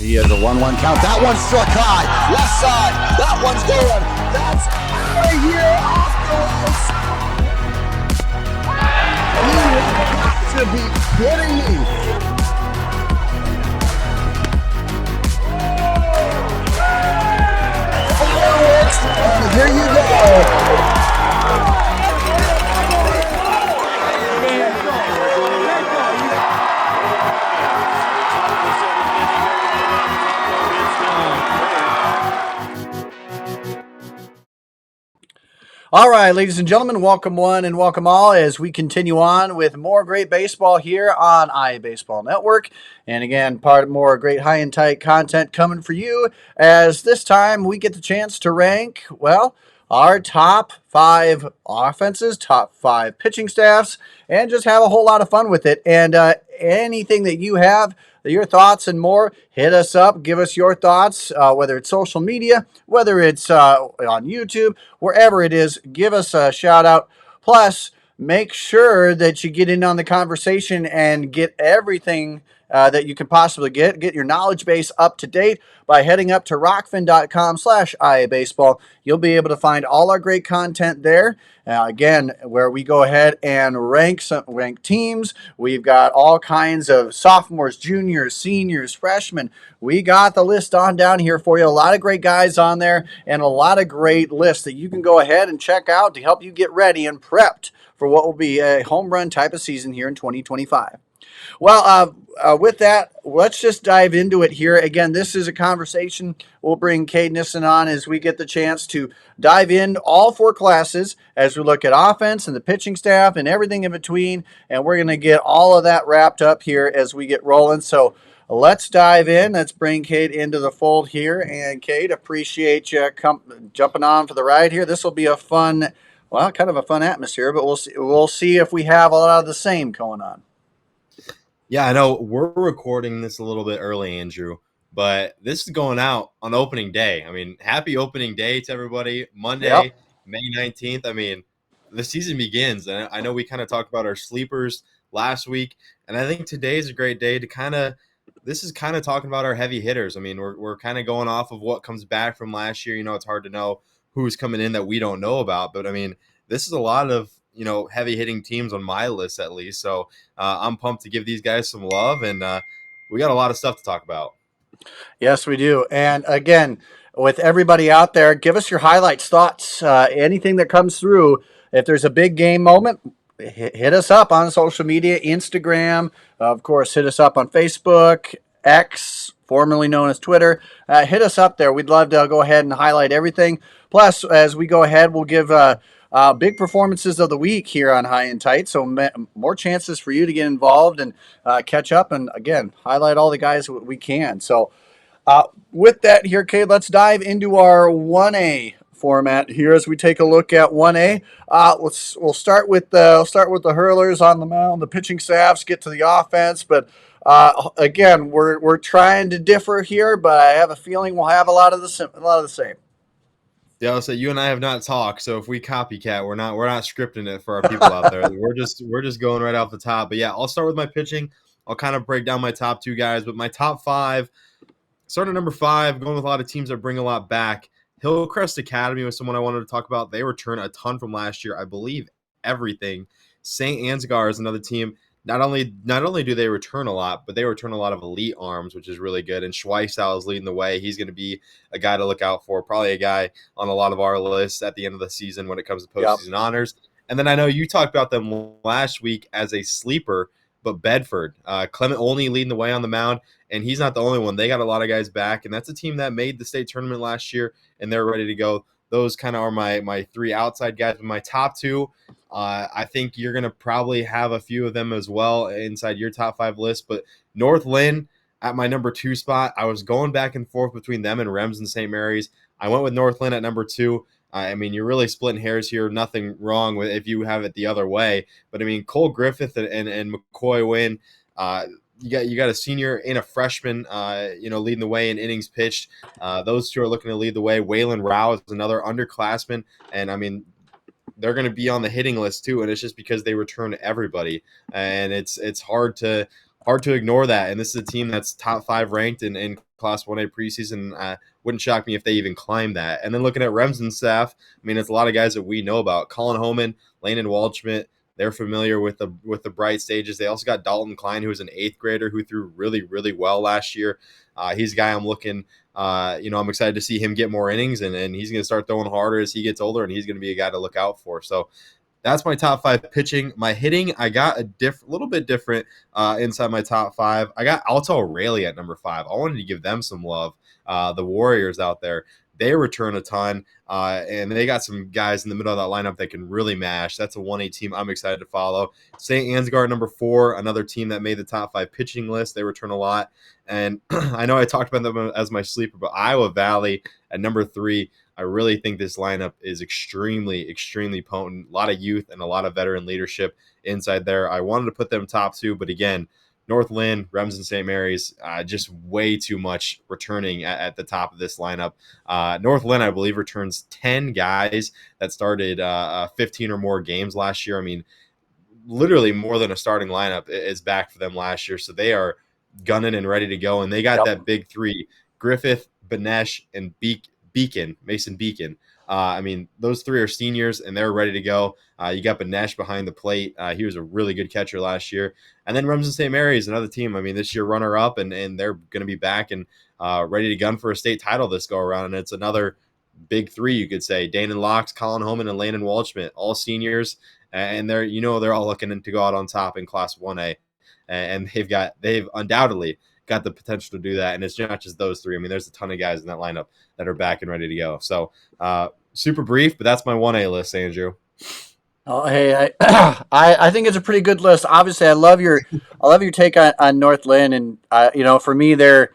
He has a 1-1 count. That one struck high. Left side. That one's going. That's out of here off the ropes. You have got to be kidding me. Fireworks. Here you go. All right, ladies and gentlemen, welcome one and welcome all as we continue on with more great baseball here on IAbaseball Network. And again, part of more great high and tight content coming for you as this time we get the chance to rank, well, our top 5 offenses, top 5 pitching staffs, and just have a whole lot of fun with it. And anything that you have, your thoughts and more, hit us up. Give us your thoughts, whether it's social media, whether it's on YouTube, wherever it is, give us a shout out. Plus, make sure that you get in on the conversation and get everything that you can possibly get. Get your knowledge base up to date by heading up to rockfin.com/IAbaseball. You'll be able to find all our great content there. Again, where we go ahead and rank teams. We've got all kinds of sophomores, juniors, seniors, freshmen. We got the list on down here for you. A lot of great guys on there and a lot of great lists that you can go ahead and check out to help you get ready and prepped for what will be a home run type of season here in 2025. Well, with that, let's just dive into it here. Again, this is a conversation. We'll bring Cade Nissen on as we get the chance to dive in all 4 classes as we look at offense and the pitching staff and everything in between. And we're going to get all of that wrapped up here as we get rolling. So let's dive in. Let's bring Cade into the fold here. And Cade, appreciate you jumping on for the ride here. This will be a fun, well, kind of a fun atmosphere, but we'll see if we have a lot of the same going on. Yeah, I know we're recording this a little bit early, Andrew, but this is going out on opening day. I mean, happy opening day to everybody. Monday, yep. May 19th. I mean, the season begins. And I know we kind of talked about our sleepers last week, and I think today's a great day to this is kind of talking about our heavy hitters. I mean, we're kind of going off of what comes back from last year. You know, it's hard to know who's coming in that we don't know about, but I mean, this is a lot of heavy hitting teams on my list at least. So I'm pumped to give these guys some love, and we got a lot of stuff to talk about. Yes, we do. And again, with everybody out there, give us your highlights, thoughts, anything that comes through. If there's a big game moment, hit us up on social media, Instagram, of course, hit us up on Facebook, X, formerly known as Twitter. Hit us up there. We'd love to go ahead and highlight everything. Plus, as we go ahead, we'll give big performances of the week here on High and Tight, so more chances for you to get involved and catch up and, again, highlight all the guys we can. So with that here, Cade, let's dive into our 1A format here as we take a look at 1A. We'll start with the hurlers on the mound, the pitching staffs, get to the offense, but again, we're trying to differ here, but I have a feeling we'll have a lot of the same. Yeah, I'll say you and I have not talked, so if we copycat, we're not scripting it for our people out there. We're just going right off the top. But yeah, I'll start with my pitching. I'll kind of break down my top 2 guys, but my top 5. Starting at number 5, going with a lot of teams that bring a lot back. Hillcrest Academy was someone I wanted to talk about. They returned a ton from last year, I believe everything. St. Ansgar is another team. Not only do they return a lot, but they return a lot of elite arms, which is really good. And Schweisau is leading the way. He's going to be a guy to look out for, probably a guy on a lot of our lists at the end of the season when it comes to postseason honors. And then I know you talked about them last week as a sleeper, but Bedford, Clement Olney leading the way on the mound, and he's not the only one. They got a lot of guys back, and that's a team that made the state tournament last year, and they're ready to go. Those kind of are my 3 outside guys. But my top 2, I think you're going to probably have a few of them as well inside your top 5 list. But North Lynn at my number 2 spot, I was going back and forth between them and Rems and St. Mary's. I went with North Lynn at number 2. I mean, you're really splitting hairs here. Nothing wrong with if you have it the other way. But, I mean, Cole Griffith and McCoy Wynn, you got a senior and a freshman, leading the way in innings pitched. Those 2 are looking to lead the way. Waylon Rao is another underclassman. And, I mean, they're going to be on the hitting list too, and it's just because they return everybody. And it's hard to hard to ignore that. And this is a team that's top 5 ranked in Class 1A preseason. Wouldn't shock me if they even climb that. And then looking at Remsen's staff, I mean, it's a lot of guys that we know about. Colin Homan, Landon Waldschmidt, they're familiar with the bright stages. They also got Dalton Klein, who was an 8th grader who threw really, really well last year. He's a guy I'm looking I'm excited to see him get more innings, and he's going to start throwing harder as he gets older, and he's going to be a guy to look out for. So that's my top 5 pitching. My hitting, I got a little bit different inside my top 5. I got Alto O'Reilly at number 5. I wanted to give them some love. The Warriors out there, they return a ton, and they got some guys in the middle of that lineup that can really mash. That's a 1A team I'm excited to follow. St. Ansgar, number 4, another team that made the top 5 pitching list. They return a lot. And I know I talked about them as my sleeper, but Iowa Valley at number 3, I really think this lineup is extremely, extremely potent. A lot of youth and a lot of veteran leadership inside there. I wanted to put them top 2, but again, North Lynn, Remsen St. Mary's, just way too much returning at the top of this lineup. North Lynn, I believe, returns 10 guys that started 15 or more games last year. I mean, literally more than a starting lineup is back for them last year. So they are gunning and ready to go. And they got that big 3, Griffith, Banesh, and Mason Beacon. I mean, those 3 are seniors, and they're ready to go. You got Banesh behind the plate. He was a really good catcher last year. And then Remsen St. Mary's, another team. I mean, this year runner-up, and they're going to be back and ready to gun for a state title this go-around. And it's another big 3, you could say. Danon Locks, Colin Homan, and Landon Waldschmidt, all seniors. And they're all looking to go out on top in Class 1A. And they've undoubtedly got the potential to do that. And it's not just those 3. I mean, there's a ton of guys in that lineup that are back and ready to go. So super brief, but that's my 1A list, Andrew. Oh, hey, I think it's a pretty good list. Obviously, I love your take on North Lynn, and for me, there,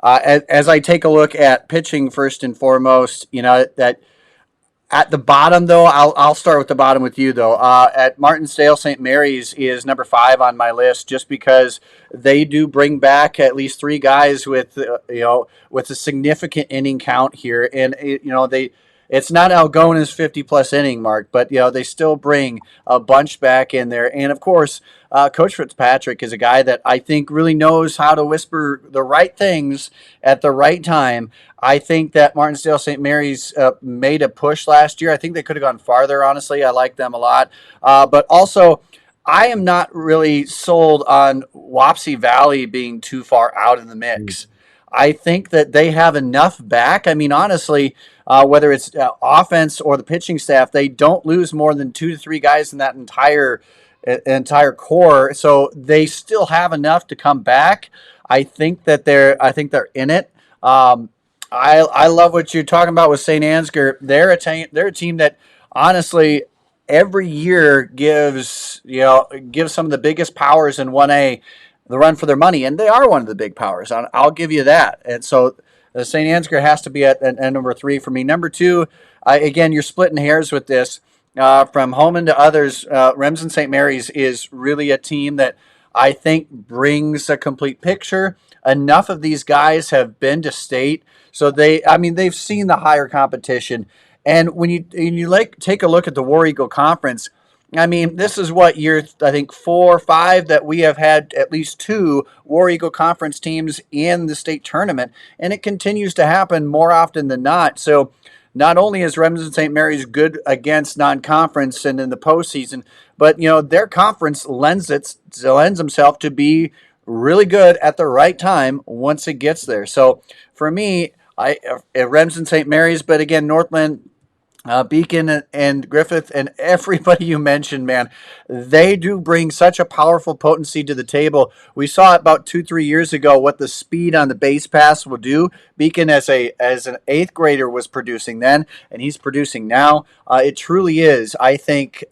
as I take a look at pitching first and foremost, that at the bottom, though, I'll start with the bottom with you, though. At Martinsdale, St. Mary's is number 5 on my list, just because they do bring back at least 3 guys with with a significant inning count here, and it's not Algona's 50-plus inning mark, but they still bring a bunch back in there, and of course, Coach Fitzpatrick is a guy that I think really knows how to whisper the right things at the right time. I think that Martinsdale St. Mary's made a push last year. I think they could have gone farther, honestly. I like them a lot. But also, I am not really sold on Wapsie Valley being too far out of the mix. I think that they have enough back. I mean, honestly, whether it's offense or the pitching staff, they don't lose more than 2 to 3 guys in that entire core. So they still have enough to come back. I think they're in it. I love what you're talking about with St. Ansgar. They're a team that honestly every year gives some of the biggest powers in 1A the run for their money, and they are one of the big powers. I'll give you that. And so St. Ansgar has to be at number 3 for me. Number 2, again, you're splitting hairs with this. From Homan to others, Remsen St. Mary's is really a team that I think brings a complete picture. Enough of these guys have been to state, so they've seen the higher competition. And when you take a look at the War Eagle Conference, I mean, this is what year, I think 4 or 5 that we have had at least 2 War Eagle Conference teams in the state tournament, and it continues to happen more often than not. So not only is Remsen St. Mary's good against non-conference and in the postseason, but their conference lends himself to be really good at the right time once it gets there. So for me, Remsen St. Mary's, but again, Northland, Beacon and Griffith and everybody you mentioned, man, they do bring such a powerful potency to the table. We saw about 2-3 years ago what the speed on the base pass will do. Beacon, as an 8th grader, was producing then, and he's producing now. It truly is. I think.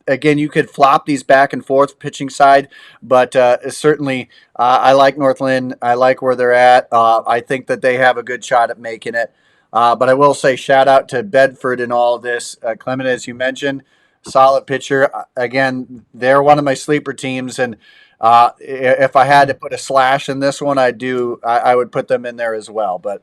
Again, you could flop these back and forth pitching side, but certainly I like Northland. I like where they're at. I think that they have a good shot at making it. But I will say shout out to Bedford in all of this. Clement, as you mentioned, solid pitcher. Again, they're one of my sleeper teams, and if I had to put a slash in this one, I would put them in there as well. But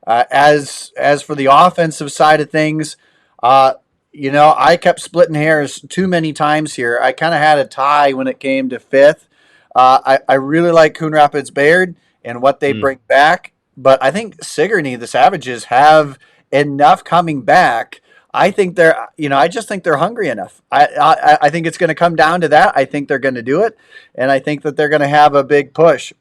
as for the offensive side of things, I kept splitting hairs too many times here. I kind of had a tie when it came to 5th. I really like Coon Rapids Bayard and what they Mm. bring back, but I think Sigourney, the Savages, have enough coming back. I think I just think they're hungry enough. I think it's going to come down to that. I think they're going to do it, and I think that they're going to have a big push.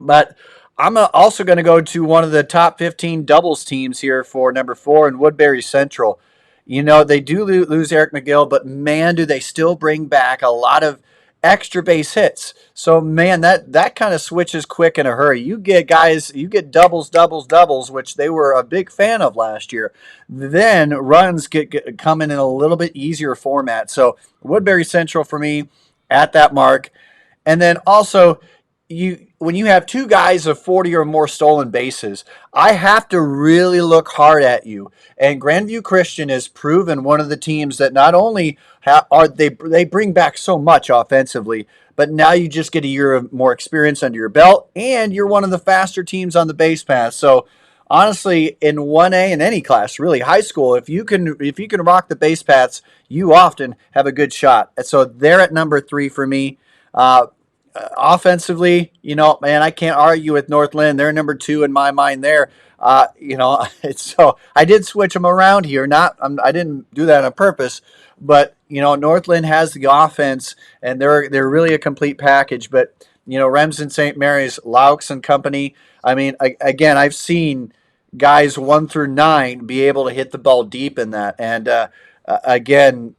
But I'm also going to go to one of the top 15 doubles teams here for number 4 in Woodbury Central. They do lose Eric McGill, but man, do they still bring back a lot of extra base hits. So man, that kind of switches quick in a hurry. You get guys, you get doubles, doubles, doubles, which they were a big fan of last year. Then runs get coming in a little bit easier format. So Woodbury Central for me at that mark. And then also, when you have two guys of 40 or more stolen bases, I have to really look hard at you. And Grandview Christian has proven one of the teams that not only are they bring back so much offensively, but now you just get a year of more experience under your belt, and you're one of the faster teams on the base path. So honestly, in 1A in any class, really high school, if you can rock the base paths, you often have a good shot. And so they're at number 3 for me. Uh, Offensively, man, I can't argue with Northland. They're number 2 in my mind there. So I did switch them around here. I didn't do that on purpose, but Northland has the offense, and they're really a complete package. But Remsen St. Mary's, Laux and company. I mean, again, I've seen guys 1 through 9 be able to hit the ball deep in that, and again,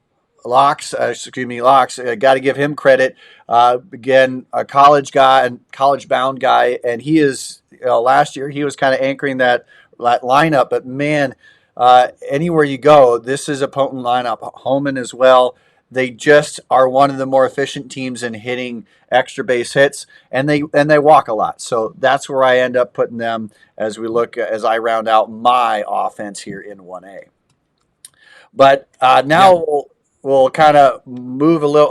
Locks, got to give him credit. Again, a college guy and college bound guy, and he is. Last year he was kind of anchoring that lineup, but man, anywhere you go, this is a potent lineup. Holman as well. They just are one of the more efficient teams in hitting extra base hits, and they walk a lot. So that's where I end up putting them as I round out my offense here in 1A. But Yeah. now we'll kind of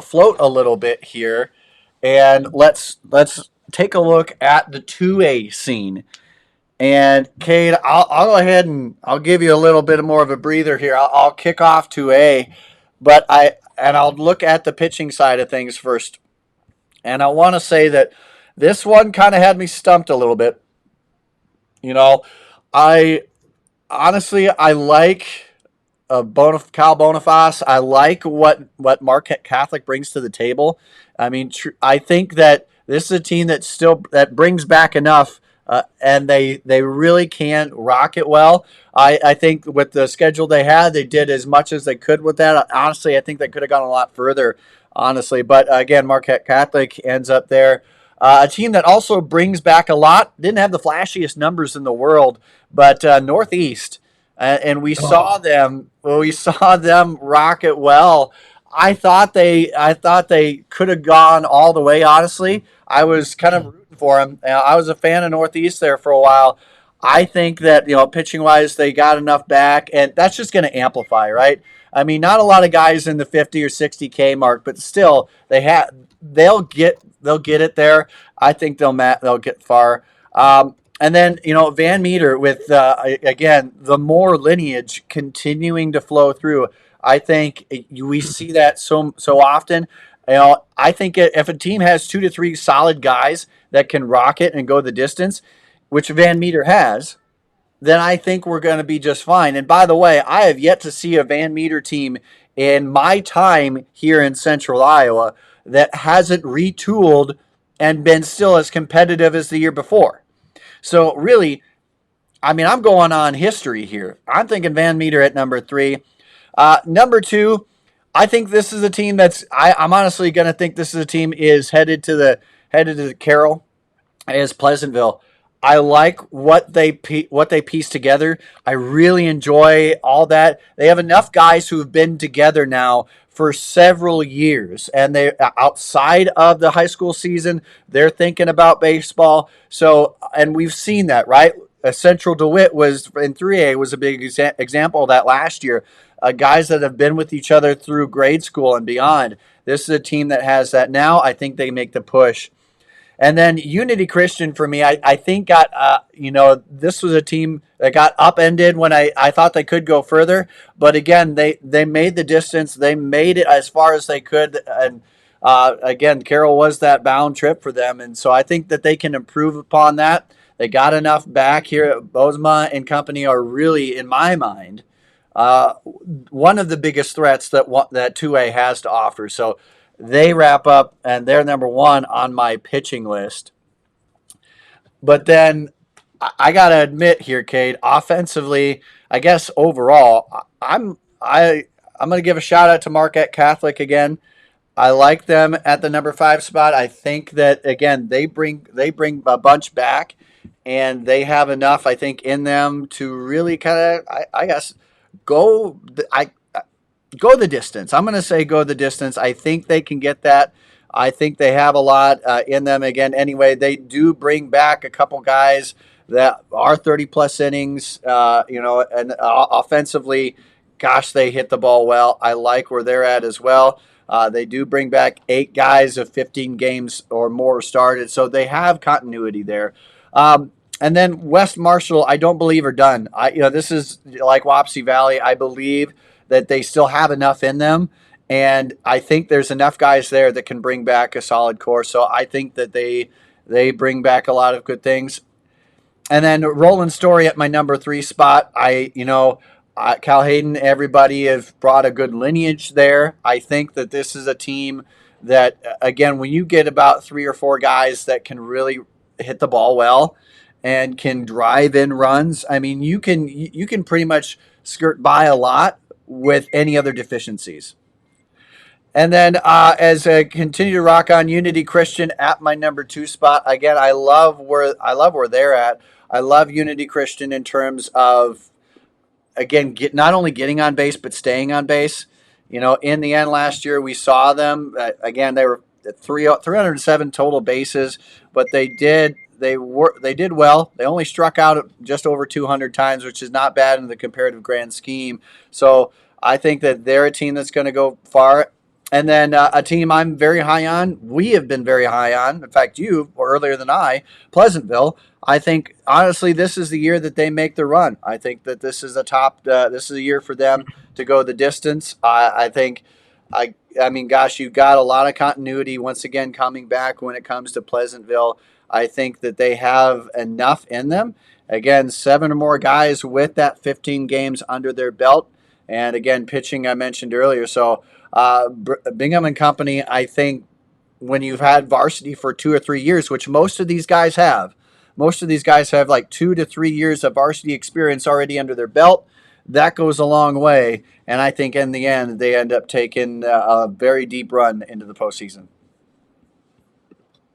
float a little bit here, and let's take a look at the 2A scene. And Cade, I'll go ahead and I'll give you a little bit more of a breather here. I'll kick off 2A, but I'll look at the pitching side of things first. And I want to say that this one kind of had me stumped a little bit. You know, I honestly I like Cal Boniface. I like what Marquette Catholic brings to the table. I mean, I think that this is a team that brings back enough, and they really can rock it well. I think with the schedule they had, they did as much as they could with that. Honestly, I think they could have gone a lot further. Honestly, but again, Marquette Catholic ends up there. A team that also brings back a lot. Didn't have the flashiest numbers in the world, but Northeast. And we saw Oh. them. Well, we saw them rock it well. I thought they could have gone all the way. Honestly, I was kind of rooting for them. I was a fan of Northeast there for a while. I think that pitching wise, they got enough back, and that's just going to amplify, right? I mean, not a lot of guys in the 50 or 60K mark, but still, they'll get it there. I think they'll get far. And then Van Meter with again the more lineage continuing to flow through. I think we see that so often. I think if a team has 2 to 3 solid guys that can rock it and go the distance, which Van Meter has, then I think we're going to be just fine. And by the way, I have yet to see a Van Meter team in my time here in Central Iowa that hasn't retooled and been still as competitive as the year before. So really, I mean, I'm going on history here. I'm thinking Van Meter at number 3. Number 2, I think this is a team I'm honestly going to think this is a team is headed to the Carroll is Pleasantville. I like what they piece together. I really enjoy all that. They have enough guys who have been together now for several years, and they outside of the high school season, they're thinking about baseball. So, and we've seen that, right? Central DeWitt was in 3A was a big example of that last year. Guys that have been with each other through grade school and beyond. This is a team that has that now. I think they make the push. And then Unity Christian for me, I think got, this was a team that got upended when I thought they could go further. But again, they made the distance. They made it as far as they could. And Again, Carroll was that bound trip for them, and so I think that they can improve upon that. They got enough back here. Bozema and company are really, in my mind, uh, one of the biggest threats that 2A has to offer. So they wrap up, and they're number one on my pitching list. But then I gotta admit here, Cade, offensively, I guess overall, I'm gonna give a shout out to Marquette Catholic again. I like them at the number 5 spot. I think that again they bring a bunch back, and they have enough I think in them to really kind of I guess go I go the distance. I'm going to say go the distance. I think they can get that. I think they have a lot in them. Again, anyway, they do bring back a couple guys that are 30 plus innings, and offensively, gosh, they hit the ball well. I like where they're at as well. They do bring back 8 guys of 15 games or more started, so they have continuity there. And then West Marshall, I don't believe are done. This is like Wapsie Valley. I believe that they still have enough in them. And I think there's enough guys there that can bring back a solid core. So I think that they bring back a lot of good things. And then Roland Story at my number 3 spot. Cal Hayden, everybody have brought a good lineage there. I think that this is a team that, again, when you get about 3 or 4 guys that can really hit the ball well and can drive in runs, I mean, you can pretty much skirt by a lot with any other deficiencies. And then as I continue to rock on Unity Christian at my number 2 spot, again, I love where they're at. I love Unity Christian in terms of again not only getting on base but staying on base. In the end last year we saw them again. They were at 307 total bases, but they did well. They only struck out just over 200 times, which is not bad in the comparative grand scheme. So I think that they're a team that's going to go far. And then a team I'm very high on, we have been very high on. In fact, you or earlier than I, Pleasantville. I think honestly, this is the year that they make the run. I think that this is a top. This is a year for them to go the distance. I think. I mean, gosh, you've got a lot of continuity once again coming back when it comes to Pleasantville. I think that they have enough in them. Again, 7 or more guys with that 15 games under their belt, and again, pitching I mentioned earlier. So Bingham and Company, I think when you've had varsity for 2 or 3 years, which most of these guys have like 2 to 3 years of varsity experience already under their belt. That goes a long way, and I think in the end they end up taking a very deep run into the postseason.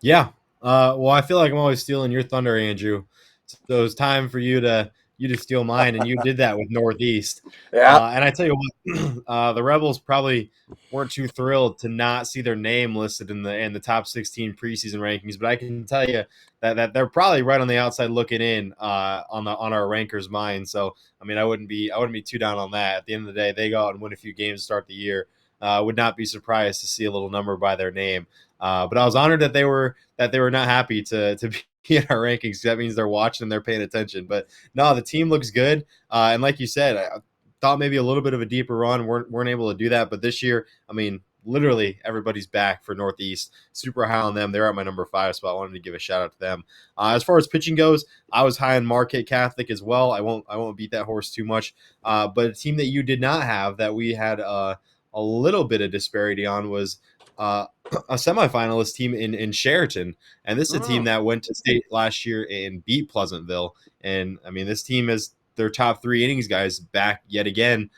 Yeah. Well, I feel like I'm always stealing your thunder, Andrew. So it's time for you to steal mine, and you did that with Northeast. Yeah. And I tell you what, the Rebels probably weren't too thrilled to not see their name listed in the top 16 preseason rankings. But I can tell you that they're probably right on the outside looking in on our rankers' mind. So I mean, I wouldn't be too down on that. At the end of the day, they go out and win a few games to start the year. Would not be surprised to see a little number by their name. But I was honored that they were not happy to be in our rankings. That means they're watching and they're paying attention. But no, the team looks good. And like you said, I thought maybe a little bit of a deeper run. Weren't able to do that. But this year, I mean, literally everybody's back for Northeast. Super high on them. They're at my number 5 spot. I wanted to give a shout out to them. As far as pitching goes, I was high on Marquette Catholic as well. I won't beat that horse too much. But a team that you did not have that we had a little bit of disparity on was a semifinalist team in Sheraton. And this is a team Mm. that went to state last year and beat Pleasantville. And I mean, this team is their top 3 innings guys back yet again.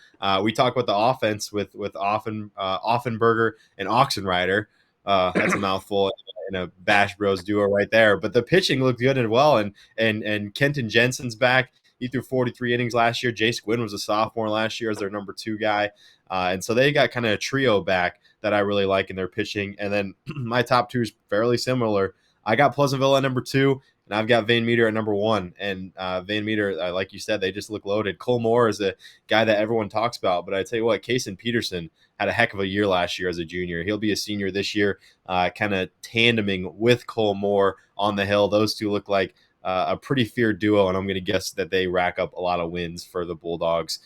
We talk about the offense with Offenberger and Oxenrider. That's a mouthful and a Bash Bros duo right there. But the pitching looked good as well. And Kenton Jensen's back. He threw 43 innings last year. Jace Gwynn was a sophomore last year as their number 2 guy. And so they got kind of a trio back that I really like in their pitching. And then my top 2 is fairly similar. I got Pleasantville at number 2, and I've got Van Meter at number 1. And Van Meter, like you said, they just look loaded. Cole Moore is a guy that everyone talks about, but I tell you what, Kason Peterson had a heck of a year last year as a junior. He'll be a senior this year, kind of tandeming with Cole Moore on the hill. Those two look like a pretty feared duo, and I'm going to guess that they rack up a lot of wins for the Bulldogs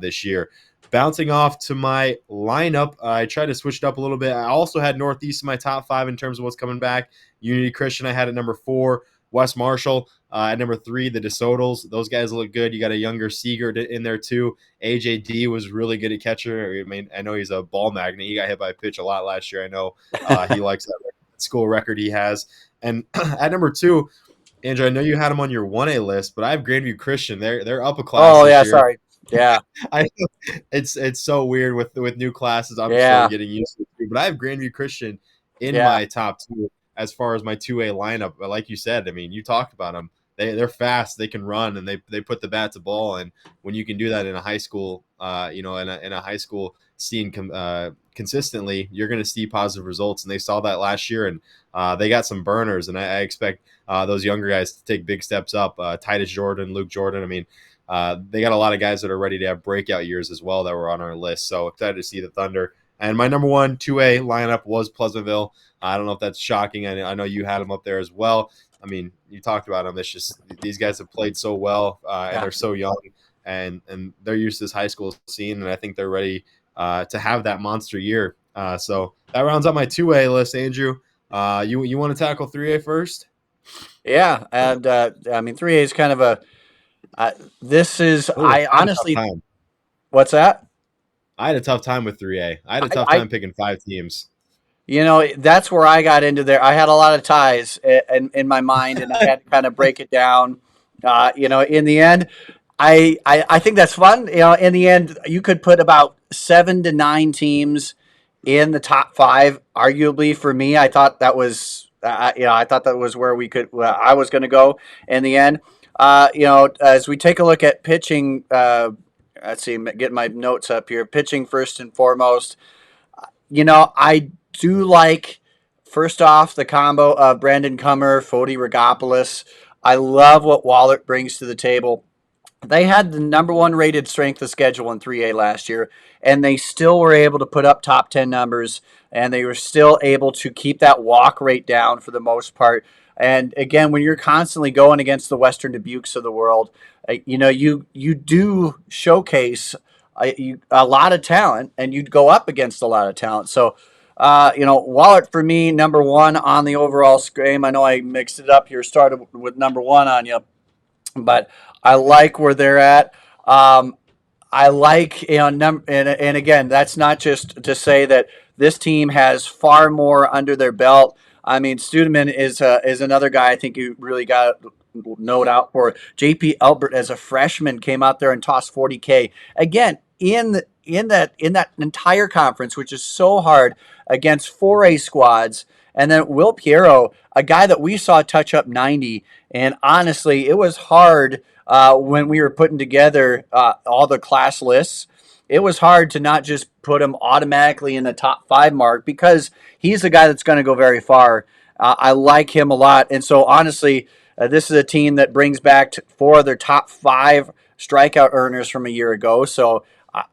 this year. Bouncing off to my lineup, I tried to switch it up a little bit. I also had Northeast in my top 5 in terms of what's coming back. Unity Christian I had at number 4. West Marshall at number 3. The DeSotels, those guys look good. You got a younger Seeger in there too. AJD was really good at catcher. I mean, I know he's a ball magnet. He got hit by a pitch a lot last year. I know he likes that school record he has. And at number 2, Andrew, I know you had him on your 1A list, but I have Grandview Christian. They're up a class Oh this yeah, year. sorry. Yeah, I it's so weird with new classes. I'm still yeah, getting used to it, but I have Grandview Christian in yeah, my top 2 as far as my 2A lineup. But like you said, I mean, you talked about them. They're fast, they can run, and they put the bat to ball. And when you can do that in a high school, in a high school scene consistently, you're going to see positive results. And they saw that last year, and they got some burners. And I expect those younger guys to take big steps up. Titus Jordan, Luke Jordan. I mean, they got a lot of guys that are ready to have breakout years as well that were on our list. So excited to see the Thunder. And my number 1 2A lineup was Pleasantville. I don't know if that's shocking. I know you had them up there as well. I mean, you talked about them. It's just these guys have played so well, and yeah. they're so young, and they're used to this high school scene, and I think they're ready to have that monster year. So that rounds out my 2A list, Andrew. You want to tackle 3A first? Yeah, and I mean 3A is kind of a. Uh, this is Oh, I I had a tough honestly. time. What's that? I had a tough time with 3A. I had a tough I time picking 5 teams. that's where I got into there. I had a lot of ties in my mind, and I had to kind of break it down. In the end, I think that's fun. In the end, you could put about 7 to 9 teams in the top 5. Arguably, for me, I thought that was, I thought that was where I was going to go in the end. As we take a look at pitching, let's see, get my notes up here. Pitching first and foremost. I do like, first off, the combo of Brandon Cummer, Fodi Regopoulos. I love what Wallert brings to the table. They had the number 1 rated strength of schedule in 3A last year, and they still were able to put up top 10 numbers, and they were still able to keep that walk rate down for the most part. And again, when you're constantly going against the Western Dubukes of the world, you do showcase a lot of talent, and you'd go up against a lot of talent. So, Wallert for me, number 1 on the overall screen. I know I mixed it up here, started with number 1 on you, but I like where they're at. I like, and again, that's not just to say that this team has far more under their belt. I mean, Studeman is another guy I think you really got to note out for. JP Albert as a freshman came out there and tossed 40K again in that entire conference, which is so hard against 4A squads. And then Will Piero, a guy that we saw touch up 90, and honestly, it was hard when we were putting together all the class lists. It was hard to not just put him automatically in the top 5 mark because he's a guy that's going to go very far. I like him a lot. And so, honestly, this is a team that brings back 4 of their top 5 strikeout earners from a year ago. So,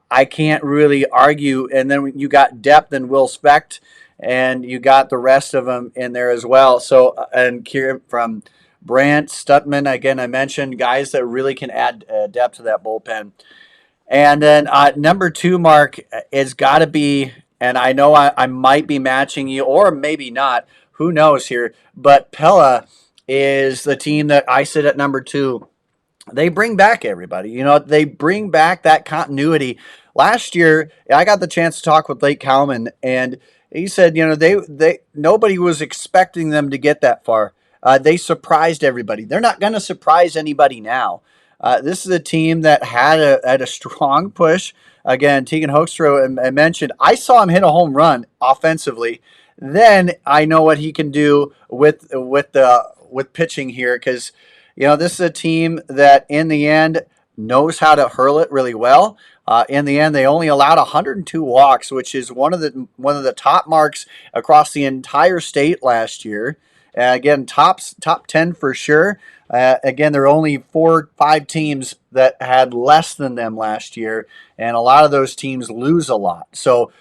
I can't really argue. And then you got depth in Will Specht, and you got the rest of them in there as well. So, and from Brandt, Stutman, again, I mentioned guys that really can add depth to that bullpen. And then number 2, Mark, is got to be, and I know I might be matching you, or maybe not. Who knows here? But Pella is the team that I sit at number 2. They bring back everybody. They bring back that continuity. Last year, I got the chance to talk with Lake Cowman, and he said, they nobody was expecting them to get that far. They surprised everybody. They're not going to surprise anybody now. This is a team that had a strong push. Again, Tegan Hoekstra, I mentioned, I saw him hit a home run offensively. Then I know what he can do with pitching here, because this is a team that in the end knows how to hurl it really well. In the end, they only allowed 102 walks, which is one of the top marks across the entire state last year. Again, top 10 for sure. Again, there are only 4-5 teams that had less than them last year, and a lot of those teams lose a lot. So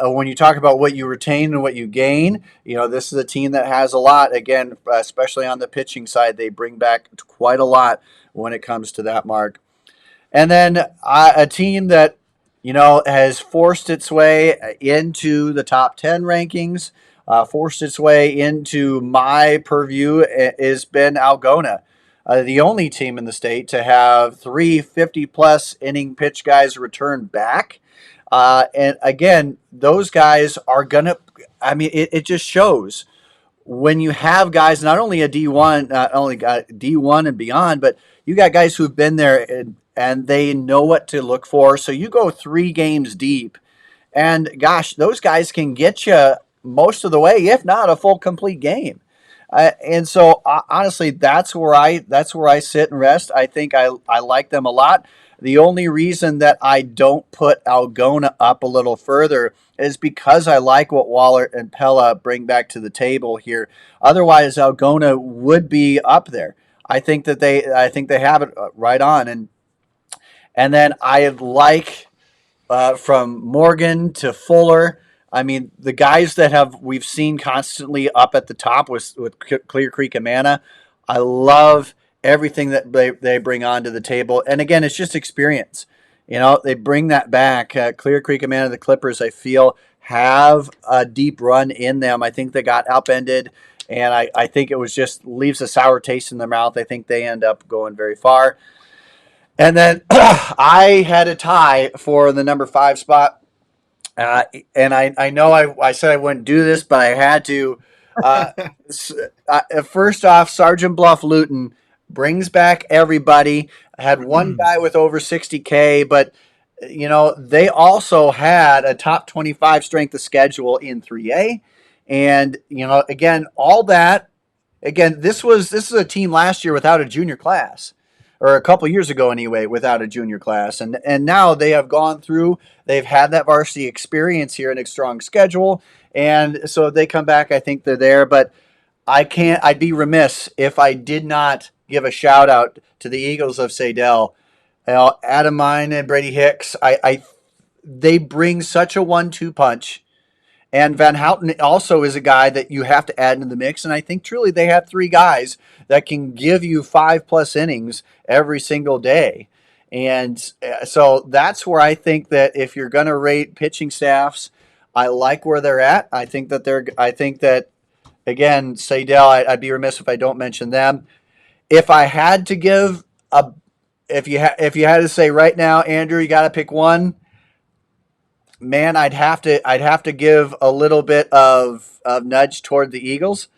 when you talk about what you retain and what you gain, this is a team that has a lot. Again, especially on the pitching side, they bring back quite a lot when it comes to that mark. And then a team that has forced its way into the top 10 rankings, forced its way into my purview, has been Algona. The only team in the state to have 350 plus inning pitch guys return back. And again, those guys are going to, I mean, it just shows when you have guys not only a D1, not only got D1 and beyond, but you got guys who've been there and they know what to look for. So you go 3 games deep, and gosh, those guys can get you most of the way, if not a full complete game. And so honestly, that's where I sit and rest. I think I like them a lot. The only reason that I don't put Algona up a little further is because I like what Waller and Pella bring back to the table here. Otherwise, Algona would be up there. I think they have it right on, and then I like from Morgan to Fuller. I mean, the guys that we've seen constantly up at the top with Clear Creek and Mana. I love everything that they bring onto the table. And again, it's just experience. They bring that back. Clear Creek and Mana, the Clippers, I feel, have a deep run in them. I think they got upended, and I think it was just leaves a sour taste in their mouth. I think they end up going very far. And then I had a tie for the number 5 spot. And I know I said I wouldn't do this, but I had to. Uh, First off, Sergeant Bluff Luton brings back everybody. Had one guy with over 60K, but they also had a top 25 strength of schedule in 3A. And again, all that. Again, this is a team last year without a junior class, or a couple years ago anyway, without a junior class, and now they have gone through. They've had that varsity experience here and a strong schedule, and so if they come back, I think they're there. But I can't. I'd be remiss if I did not give a shout out to the Eagles of Sadell. Adam Mine and Brady Hicks. They bring such a 1-2 punch. And Van Houten also is a guy that you have to add into the mix. And I think truly they have 3 guys that can give you 5+ innings every single day. And so that's where I think that if you're going to rate pitching staffs, I like where they're at. I think that, again, Sadell, I'd be remiss if I don't mention them. If I had to give a, if you had to say right now, Andrew, you got to pick one, man, I'd have to give a little bit of nudge toward the Eagles,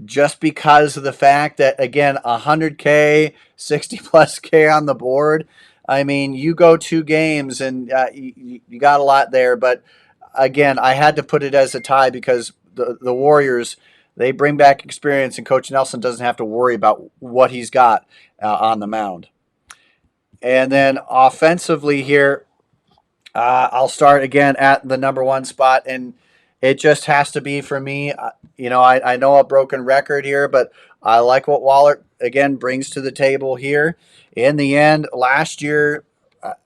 just because of the fact that, again, 100K, 60 plus K on the board. I mean, you go 2 games and you got a lot there. But again, I had to put it as a tie because the Warriors, they bring back experience, and Coach Nelson doesn't have to worry about what he's got on the mound. And then offensively here, I'll start again at the number 1 spot, and it just has to be for me. I know a broken record here, but I like what Waller again brings to the table here. In the end, last year,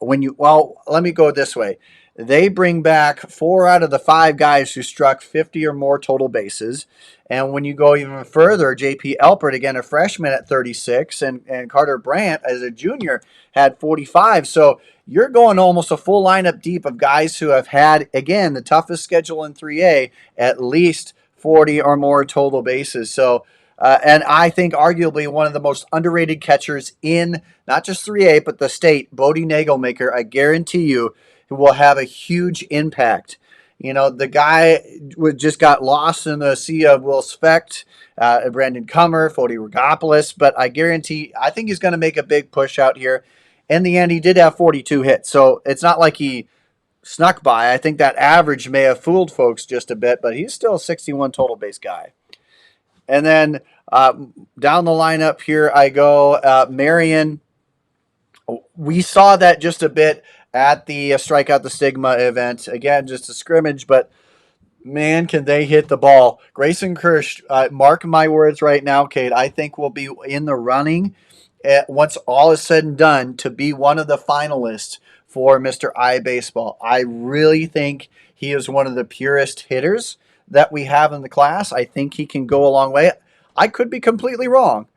let me go this way. They bring back 4 out of the 5 guys who struck 50 or more total bases. And when you go even further, J.P. Elpert, again, a freshman at 36, and Carter Brandt, as a junior, had 45. So you're going almost a full lineup deep of guys who have had, again, the toughest schedule in 3A, at least 40 or more total bases. So, and I think arguably one of the most underrated catchers in not just 3A, but the state, Bodie Nagelmaker, I guarantee you, will have a huge impact. The guy just got lost in the sea of Will Specht, Brandon Kummer, Fody Rogopoulos, but I think he's going to make a big push out here. In the end, he did have 42 hits, so it's not like he snuck by. I think that average may have fooled folks just a bit, but he's still a 61 total base guy. And then down the lineup here, I go Marion. We saw that just a bit at the Strike Out the Stigma event. Again, just a scrimmage, but man, can they hit the ball. Grayson Kirsch, mark my words right now, Kate, I think will be in the running once all is said and done to be one of the finalists for Mr. IAbaseball. I really think he is one of the purest hitters that we have in the class. I think he can go a long way. I could be completely wrong,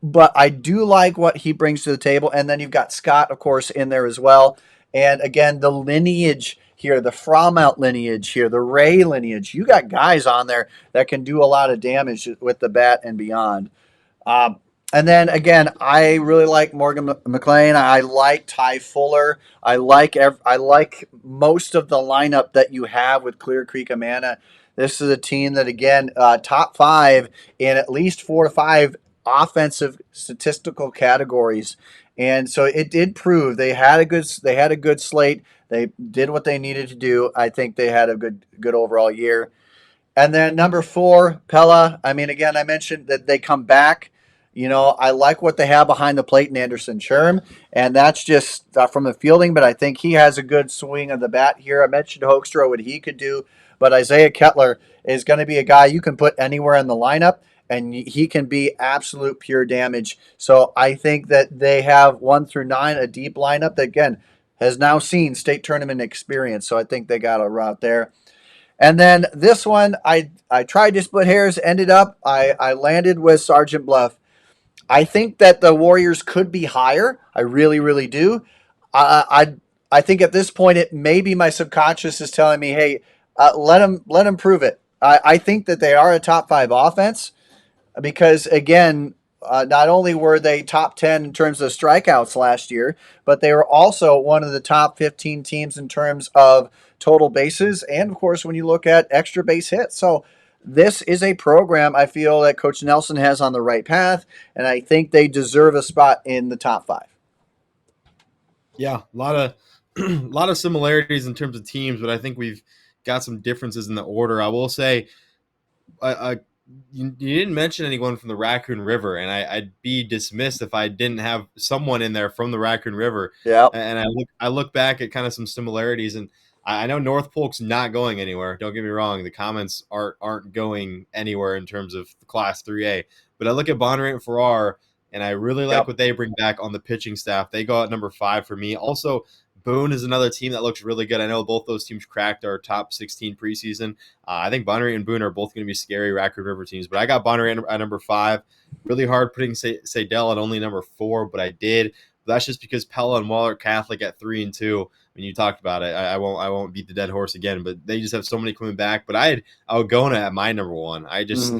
but I do like what he brings to the table. And then you've got Scott, of course, in there as well. And again, the lineage here, the Fromount lineage here, the Ray lineage. You got guys on there that can do a lot of damage with the bat and beyond. Um, and then again, I really like Morgan McLean. I like Ty Fuller. I like most of the lineup that you have with Clear Creek Amana. This is a team that again top five in at least 4 to 5 offensive statistical categories, and so it did prove they had a good slate. They did what they needed to do. I think they had a good overall year. And then number four, Pella. I mean, again, I mentioned that they come back. You know, I like what they have behind the plate in Anderson Sherm, and that's just from the fielding. But I think he has a good swing of the bat here. I mentioned Hoekstra, what he could do, but Isaiah Kettler is going to be a guy you can put anywhere in the lineup, and he can be absolute pure damage. So I think that they have 1 through 9, a deep lineup that again has now seen state tournament experience. So I think they got a route there. And then this one, I tried to split hairs. Ended up, I landed with Sergeant Bluff. I think that the Warriors could be higher. I really, really do. I think at this point, it maybe my subconscious is telling me, hey, let them prove it. I think that they are a top five offense because again, not only were they top 10 in terms of strikeouts last year, but they were also one of the top 15 teams in terms of total bases. And of course, when you look at extra base hits. So this is a program I feel that Coach Nelson has on the right path. And I think they deserve a spot in the top five. Yeah, a lot of a lot of similarities in terms of teams, but I think we've got some differences in the order. I will say, uh, you didn't mention anyone from the Raccoon River, and I'd be dismissed if I didn't have someone in there from the Raccoon River. Yeah. And I look back at kind of some similarities, and I know North Polk's not going anywhere. Don't get me wrong; the comments aren't going anywhere in terms of Class 3A. But I look at Bonneret and Farrar, and I really like Yep. what they bring back on the pitching staff. They go at number 5 for me. Also, Boone is another team that looks really good. I know both those teams cracked our top 16 preseason. I think Bonneret and Boone are both going to be scary Raccoon River teams, but I got Bonneret at number 5. Really hard putting Sadell at only number 4, but I did. But that's just because Pella and Waller Catholic at 3 and 2. When you talked about it, I won't beat the dead horse again. But they just have so many coming back. But I had Algona at my number 1. Mm-hmm.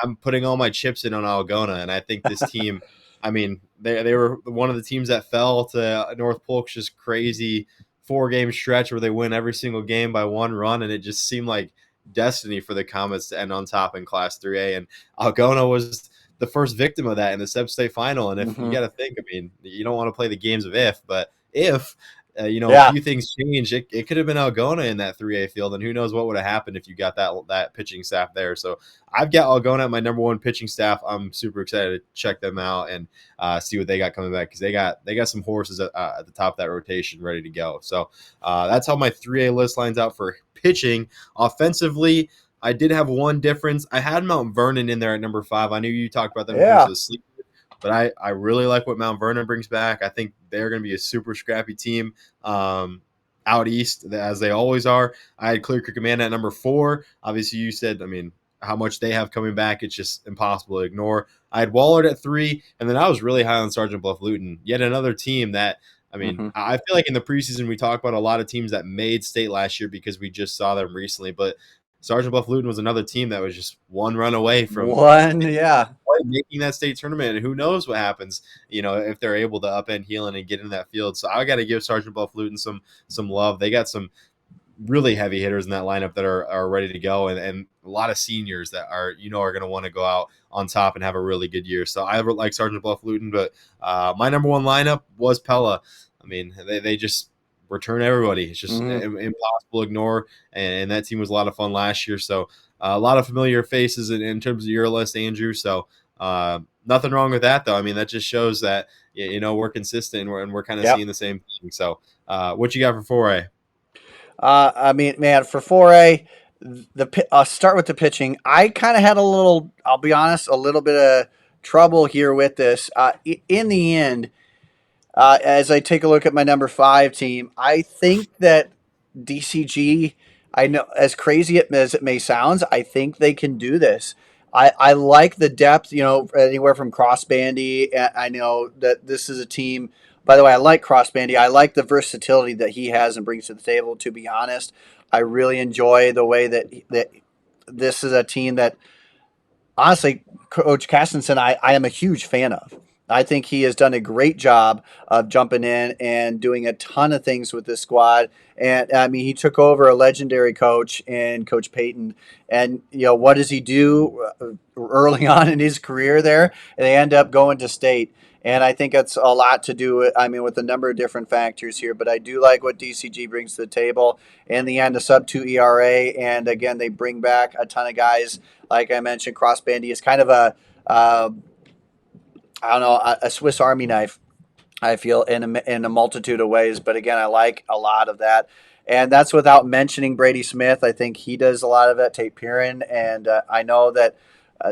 I'm putting all my chips in on Algona, and I think this team. I mean, they were one of the teams that fell to North Polk's just crazy 4-game stretch where they win every single game by 1 run, and it just seemed like destiny for the Comets to end on top in Class 3A. And Algona was the first victim of that in the Sub State final. And if you Mm-hmm. got to think, I mean, you don't want to play the games of if, but if a Yeah. few things change. It could have been Algona in that 3A field, and who knows what would have happened if you got that pitching staff there. So I've got Algona at my number 1 pitching staff. I'm super excited to check them out and see what they got coming back because they got some horses at the top of that rotation ready to go. So that's how my 3A list lines out for pitching. Offensively, I did have one difference. I had Mount Vernon in there at number 5. I knew you talked about them in terms Yeah. of the sleep. But I really like what Mount Vernon brings back. I think they're going to be a super scrappy team out east, as they always are. I had Clear Creek Amanda at number 4. Obviously, you said, I mean, how much they have coming back, it's just impossible to ignore. I had Wallard at 3, and then I was really high on Sergeant Bluff Luton. Yet another team that, I mean, Mm-hmm. I feel like in the preseason we talked about a lot of teams that made state last year because we just saw them recently. But Sergeant Bluff Luton was another team that was just 1 run away from One. Yeah. making that state tournament, and who knows what happens, if they're able to upend Heelan and get in that field. So I got to give Sergeant Bluff Luton some love. They got some really heavy hitters in that lineup that are ready to go, and a lot of seniors that are going to want to go out on top and have a really good year. So I like Sergeant Bluff Luton, but my number 1 lineup was Pella. I mean, they just return everybody. It's just Mm-hmm. impossible to ignore, and that team was a lot of fun last year. So a lot of familiar faces in terms of your list, Andrew. So nothing wrong with that, though. I mean, that just shows that we're consistent and we're kind of Yep. seeing the same thing. So what you got for 4A? I mean, man, for 4A, I'll start with the pitching. I kind of had a little, I'll be honest, a little bit of trouble here with this. In the end, as I take a look at my number 5 team, I think that DCG, I know as crazy as it may sound, I think they can do this. I like the depth, anywhere from Cross Bandy. I know that this is a team. By the way, I like Cross Bandy. I like the versatility that he has and brings to the table. To be honest, I really enjoy the way that this is a team that honestly, Coach Castenson, I am a huge fan of. I think he has done a great job of jumping in and doing a ton of things with this squad. And I mean, he took over a legendary coach in Coach Payton. And, what does he do early on in his career there? They end up going to state. And I think that's a lot to do with, with a number of different factors here. But I do like what DCG brings to the table. In the end, a sub 2 ERA. And again, they bring back a ton of guys. Like I mentioned, Cross Bandy is kind of I don't know, a Swiss Army knife. I feel in a multitude of ways, but again, I like a lot of that, and that's without mentioning Brady Smith. I think he does a lot of it. Tate Piran, and I know that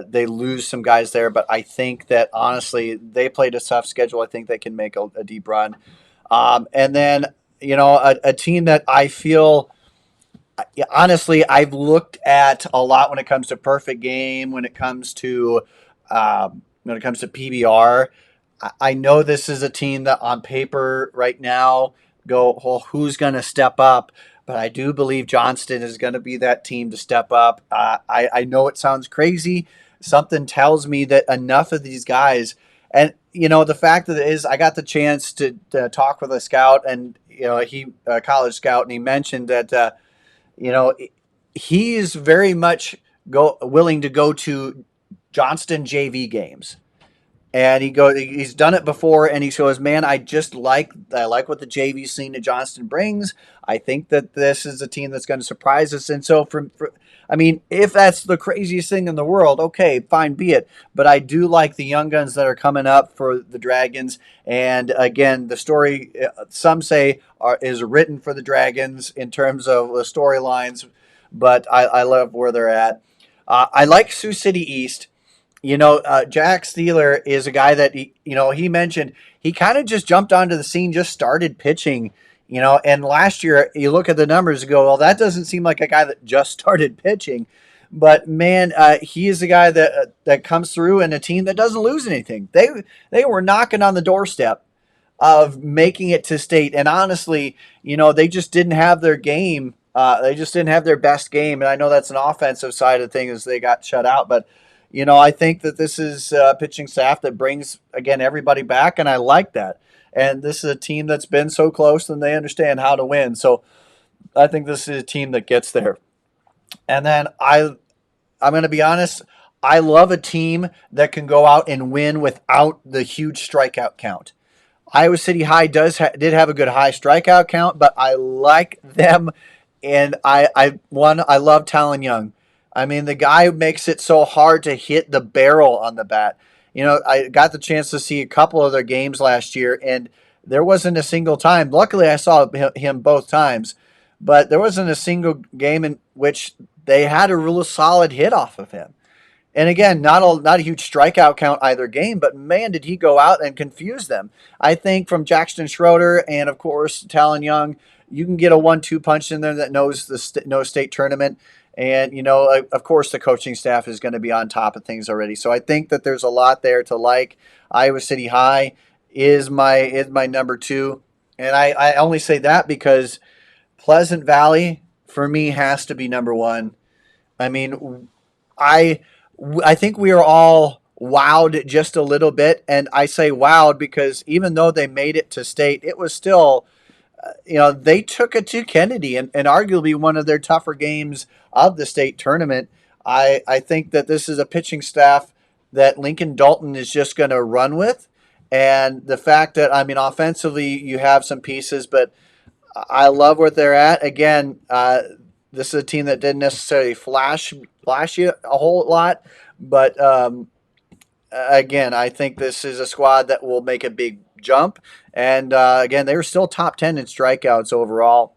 they lose some guys there, but I think that honestly, they played a tough schedule. I think they can make a deep run, and then a team that I feel. Yeah, honestly, I've looked at a lot when it comes to perfect game, when it comes to PBR. I know this is a team that on paper right now go, well, who's going to step up? But I do believe Johnston is going to be that team to step up. I know it sounds crazy. Something tells me that enough of these guys, and the fact that it is, I got the chance to talk with a scout, and he a college scout, and he mentioned that. You know, he is very much willing to go to Johnston JV games, and he's done it before, and he goes, man, I like what the JV scene to Johnston brings. I think that this is a team that's going to surprise us, and so I mean, if that's the craziest thing in the world, okay, fine, be it. But I do like the young guns that are coming up for the Dragons. And again, the story, some say, is written for the Dragons in terms of the storylines, but I love where they're at. I like Sioux City East. Jack Steeler is a guy that he mentioned he kind of just jumped onto the scene, just started pitching. And last year you look at the numbers and go, well, that doesn't seem like a guy that just started pitching. But man, he is a guy that comes through in a team that doesn't lose anything. They were knocking on the doorstep of making it to state. And honestly, they just didn't have their game. They just didn't have their best game. And I know that's an offensive side of things. They got shut out. But, I think that this is a pitching staff that brings, again, everybody back. And I like that. And this is a team that's been so close and they understand how to win. So I think this is a team that gets there. And then I'm going to be honest. I love a team that can go out and win without the huge strikeout count. Iowa City High did have a good high strikeout count, but I like them, and I love Talon Young. I mean, the guy makes it so hard to hit the barrel on the bat. I got the chance to see a couple of their games last year, and there wasn't a single time. Luckily, I saw him both times, but there wasn't a single game in which they had a real solid hit off of him. And again, not a huge strikeout count either game, but man, did he go out and confuse them. I think from Jackson Schroeder and, of course, Talon Young, you can get a 1-2 punch in there that knows knows state tournament. And, of course, the coaching staff is going to be on top of things already. So I think that there's a lot there to like. Iowa City High is my number two. And I only say that because Pleasant Valley, for me, has to be number one. I mean, I I think we are all wowed just a little bit, and I say wowed because even though they made it to state, it was still they took it to Kennedy and arguably one of their tougher games of the state tournament. I think that this is a pitching staff that Lincoln Dalton is just going to run with, and the fact that offensively you have some pieces, but I love where they're at. Again, this is a team that didn't necessarily flash you a whole lot, but again, I think this is a squad that will make a big jump. And again, they were still top 10 in strikeouts overall.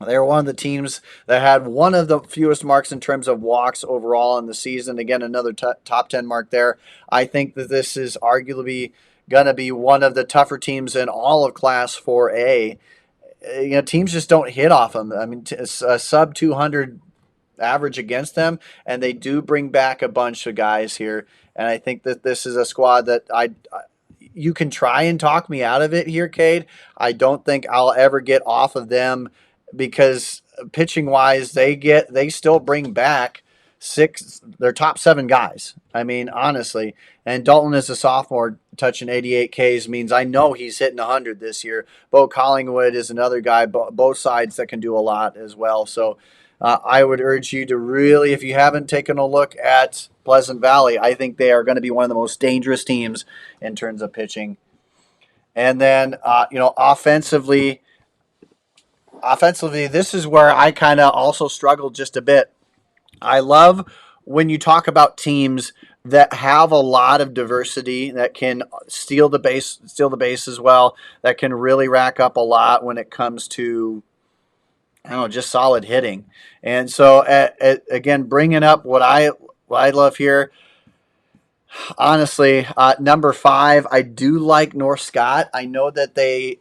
They were one of the teams that had one of the fewest marks in terms of walks overall in the season. Again, another top 10 mark there. I think that this is arguably going to be one of the tougher teams in all of Class 4A. Teams just don't hit off them. I mean, a sub 200 average against them, and they do bring back a bunch of guys here. And I think that this is a squad that you can try and talk me out of it here, Cade. I don't think I'll ever get off of them because pitching wise, they still bring back their top seven guys. I mean, honestly, and Dalton is a sophomore touching 88 Ks means I know he's hitting 100 this year. Bo Collingwood is another guy, both sides that can do a lot as well. So I would urge you to really, if you haven't taken a look at Pleasant Valley, I think they are going to be one of the most dangerous teams in terms of pitching. And then, offensively, this is where I kind of also struggled just a bit. I love when you talk about teams that have a lot of diversity that can steal the base as well, that can really rack up a lot when it comes to I don't know, just solid hitting. And so, again, bringing up what I love here, honestly, number 5, I do like North Scott. I know that they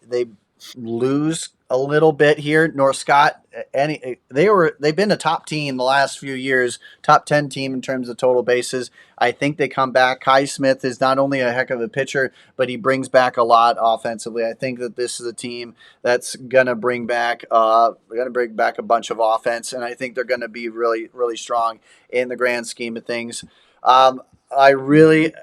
lose a little bit here. North Scott, they've been a top team the last few years, top 10 team in terms of total bases. I think they come back. Kai Smith is not only a heck of a pitcher, but he brings back a lot offensively. I think that this is a team that's gonna bring back a bunch of offense, and I think they're gonna be really really strong in the grand scheme of things. I really,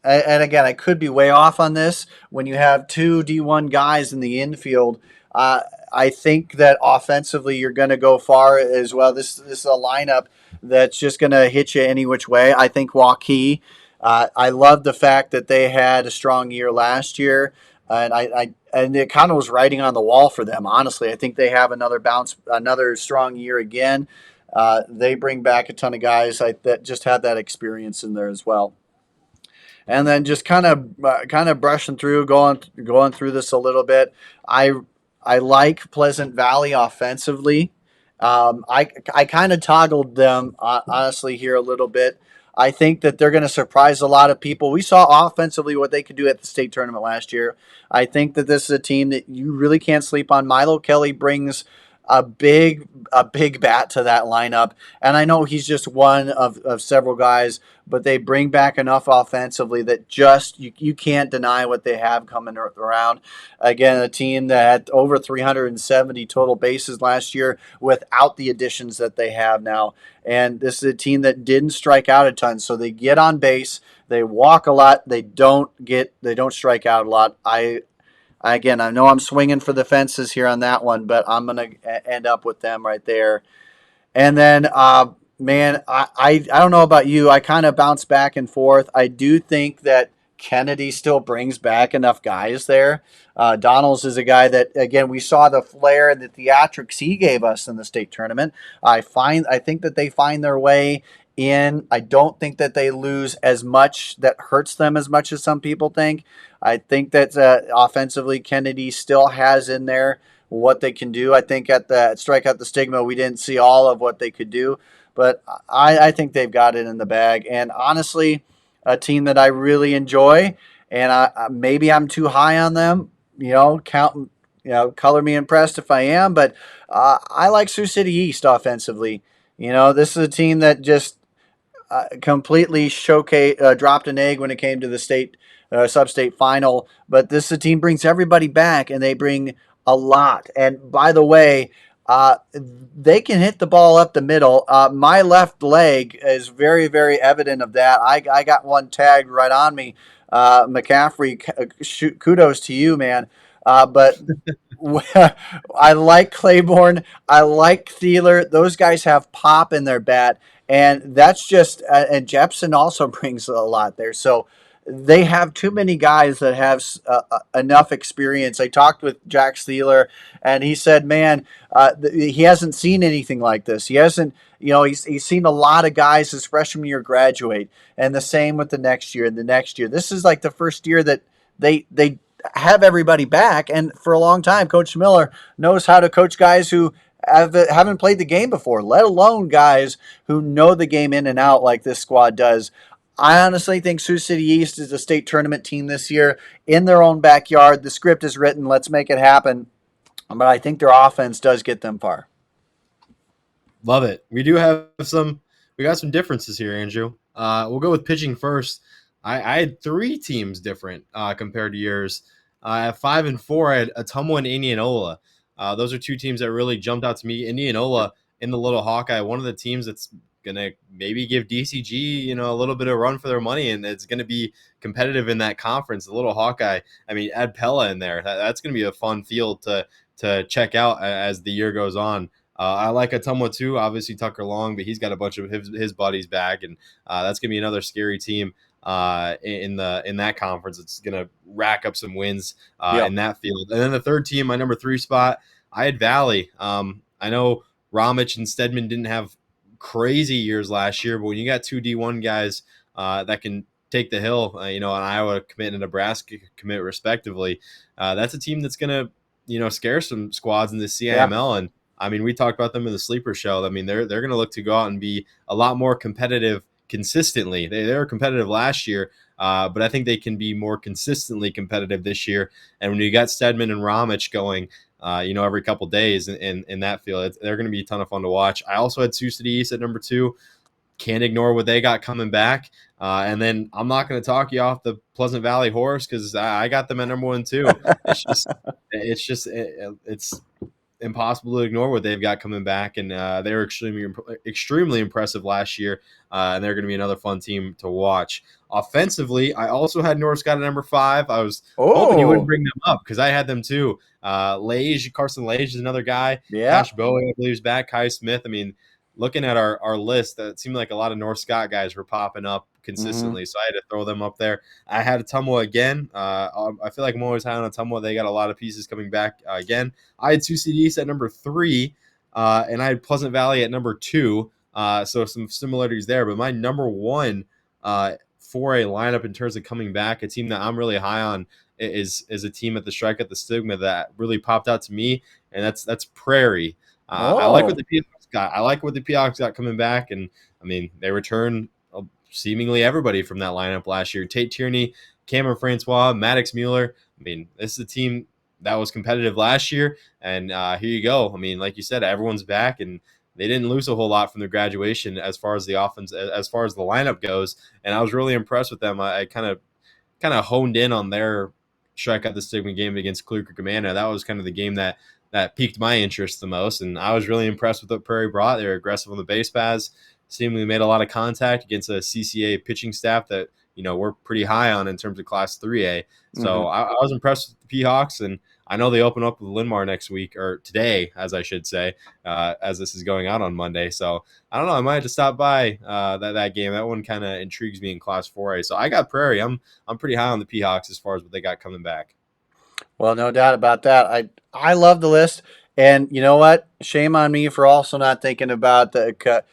and again, I could be way off on this. When you have two D1 guys in the infield, uh, I think that offensively you're going to go far as well. This is a lineup that's just going to hit you any which way. I think Waukee. I love the fact that they had a strong year last year, and it kind of was writing on the wall for them. Honestly, I think they have another strong year again. They bring back a ton of guys that just had that experience in there as well. And then just kind of brushing through, going through this a little bit. I I like Pleasant Valley offensively. I kind of toggled them honestly here a little bit. I think that they're going to surprise a lot of people. We saw offensively what they could do at the state tournament last year. I think that this is a team that you really can't sleep on. Milo Kelly brings a big bat to that lineup, and I know he's just one of several guys, but they bring back enough offensively that just you can't deny what they have coming around. Again, a team that had over 370 total bases last year without the additions that they have now. And this is a team that didn't strike out a ton, so they get on base, they walk a lot, they don't strike out a lot. Again, I know I'm swinging for the fences here on that one, but I'm gonna end up with them right there. And then, man, I don't know about you. I kind of bounce back and forth. I do think that Kennedy still brings back enough guys there. Donalds is a guy that, again, we saw the flair and the theatrics he gave us in the state tournament. I think that they find their way in. I don't think that they lose as much that hurts them as much as some people think. I think that offensively, Kennedy still has in there what they can do. I think at the strike out the stigma, we didn't see all of what they could do, but I think they've got it in the bag. And honestly, a team that I really enjoy, and maybe I'm too high on them. Color me impressed if I am, but I like Sioux City East offensively. This is a team that just completely dropped an egg when it came to the state sub-state final. But this team brings everybody back, and they bring a lot. And by the way, they can hit the ball up the middle. My left leg is very, very evident of that. I got one tagged right on me. McCaffrey, kudos to you, man. But I like Claiborne. I like Thieler. Those guys have pop in their bat, and that's just and Jepson also brings a lot there. So they have too many guys that have enough experience. I talked with Jack Thieler, and he said, "Man, he hasn't seen anything like this. He hasn't." He's seen a lot of guys his freshman year graduate, and the same with the next year and the next year. This is like the first year that they have everybody back. And for a long time, Coach Miller knows how to coach guys who haven't played the game before, let alone guys who know the game in and out like this squad does. I honestly think Sioux City East is a state tournament team this year in their own backyard. The script is written. Let's make it happen. But I think their offense does get them far. Love it. We got some differences here, Andrew. We'll go with pitching first. I had three teams different compared to yours. At 5 and 4, I had Ottumwa and Indianola. Those are two teams that really jumped out to me. Indianola in the Little Hawkeye, one of the teams that's gonna maybe give DCG, a little bit of run for their money, and it's gonna be competitive in that conference. The Little Hawkeye. I mean, add Pella in there. That's gonna be a fun field to check out as the year goes on. I like Atumwa too. Obviously Tucker Long, but he's got a bunch of his buddies back, and that's gonna be another scary team in that conference. It's gonna rack up some wins Yeah. in that field. And then the third team, my number 3 spot, I had Valley. I know Ramich and Stedman didn't have crazy years last year, but when you got two D1 guys that can take the hill, an Iowa commit and a Nebraska commit respectively, that's a team that's gonna scare some squads in the Yeah. CIML. And I mean, we talked about them in the sleeper show. I mean, they're going to look to go out and be a lot more competitive consistently. They were competitive last year, but I think they can be more consistently competitive this year. And when you got Stedman and Ramich going, every couple days in that field, they're going to be a ton of fun to watch. I also had Sioux City East at number 2. Can't ignore what they got coming back. And then I'm not going to talk you off the Pleasant Valley horse because I got them at number 1 too. It's impossible to ignore what they've got coming back, and they were extremely impressive last year, and they're going to be another fun team to watch. Offensively, I also had North Scott at number 5. I was hoping you wouldn't Oh, bring them up because I had them too. Carson Lage is another guy. yeah. Cash Bowie, I believe, is back. Kai Smith. I mean, looking at our list, it seemed like a lot of North Scott guys were popping up Hmm. consistently, so I had to throw them up there. I had Atumwa again. I feel like I'm always high on Atumwa. They got a lot of pieces coming back again. I had two CDs at number 3, and I had Pleasant Valley at number 2. So some similarities there. But my number 1 for a lineup in terms of coming back, a team that I'm really high on is a team at the Strike at the Stigma that really popped out to me, and that's Prairie. I like what Oh, the Peahawks got. I like what the Peahawks got coming back, and I mean they returned seemingly everybody from that lineup last year. Tate Tierney, Cameron Francois, Maddox Mueller. I mean, this is a team that was competitive last year, and here you go. I mean, like you said, everyone's back, and they didn't lose a whole lot from their graduation as far as the offense, as far as the lineup goes. And I was really impressed with them. I kind of honed in on their strike out the Stigma game against Clear Creek Amanda. That was kind of the game that piqued my interest the most, and I was really impressed with what Prairie brought. They were aggressive on the base paths, seemingly made a lot of contact against a CCA pitching staff that we're pretty high on in terms of Class 3A. hmm. So I was impressed with the Peahawks, and I know they open up with Linmar next week, or today, as I should say, as this is going out on Monday. So I don't know. I might have to stop by that game. That one kind of intrigues me in Class 4A. So I got Prairie. I'm pretty high on the Peahawks as far as what they got coming back. Well, no doubt about that. I love the list, and you know what? Shame on me for also not thinking about the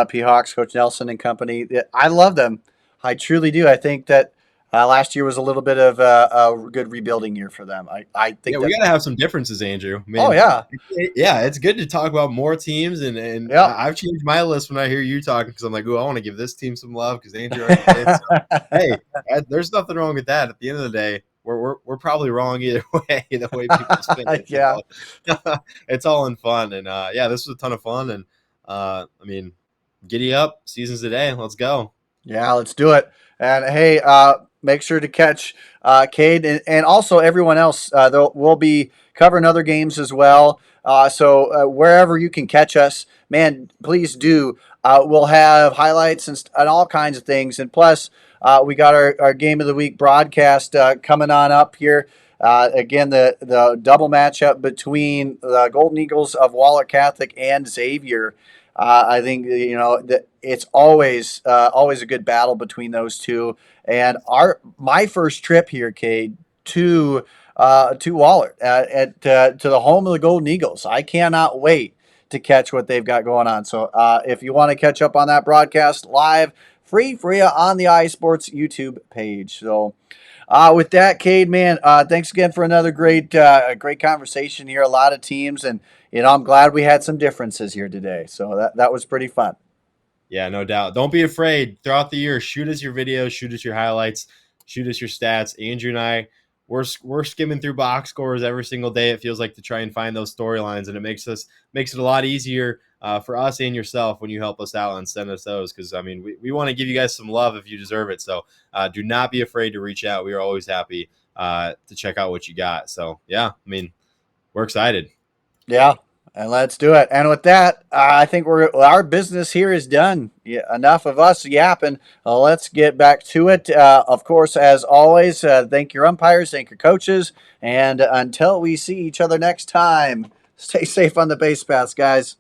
P Hawks, Coach Nelson and company. Yeah, I love them. I truly do. I think that last year was a little bit of a good rebuilding year for them. I Yeah, think we that. got to have some differences, Andrew. I Oh mean, yeah, yeah, it's good to talk about more teams, and yep. I've changed my list when I hear you talking because I'm like, oh, I want to give this team some love because Andrew already did. So, hey, there's nothing wrong with that. At the end of the day, we're probably wrong either way, the way people spin it. Yeah. It's all in fun, and yeah, this was a ton of fun, and I mean, giddy up, seasons today, let's go. Yeah, let's do it. And hey, make sure to catch Cade and also everyone else. We'll be covering other games as well. So wherever you can catch us, man, please do. We'll have highlights and all kinds of things. And plus, we got our Game of the Week broadcast coming on up here. Again, the double matchup between the Golden Eagles of Waller Catholic and Xavier. I think that it's always a good battle between those two. And my first trip here, Cade, to Waller to the home of the Golden Eagles. I cannot wait to catch what they've got going on. So if you want to catch up on that broadcast live, free for you on the iSports YouTube page. So. With that, Cade, man, thanks again for another great conversation here. A lot of teams, and I'm glad we had some differences here today. So that was pretty fun. Yeah, no doubt. Don't be afraid. Throughout the year, shoot us your videos, shoot us your highlights, shoot us your stats. Andrew and I, we're skimming through box scores every single day. It feels like to try and find those storylines, and it makes it a lot easier for us and yourself when you help us out and send us those. Because I mean, we want to give you guys some love if you deserve it. So do not be afraid to reach out. We are always happy to check out what you got. So yeah, I mean, we're excited. Yeah, and let's do it. And with that, I think our business here is done. Yeah, enough of us yapping. Let's get back to it. Of course, as always, thank your umpires, thank your coaches, and until we see each other next time, stay safe on the base paths, guys.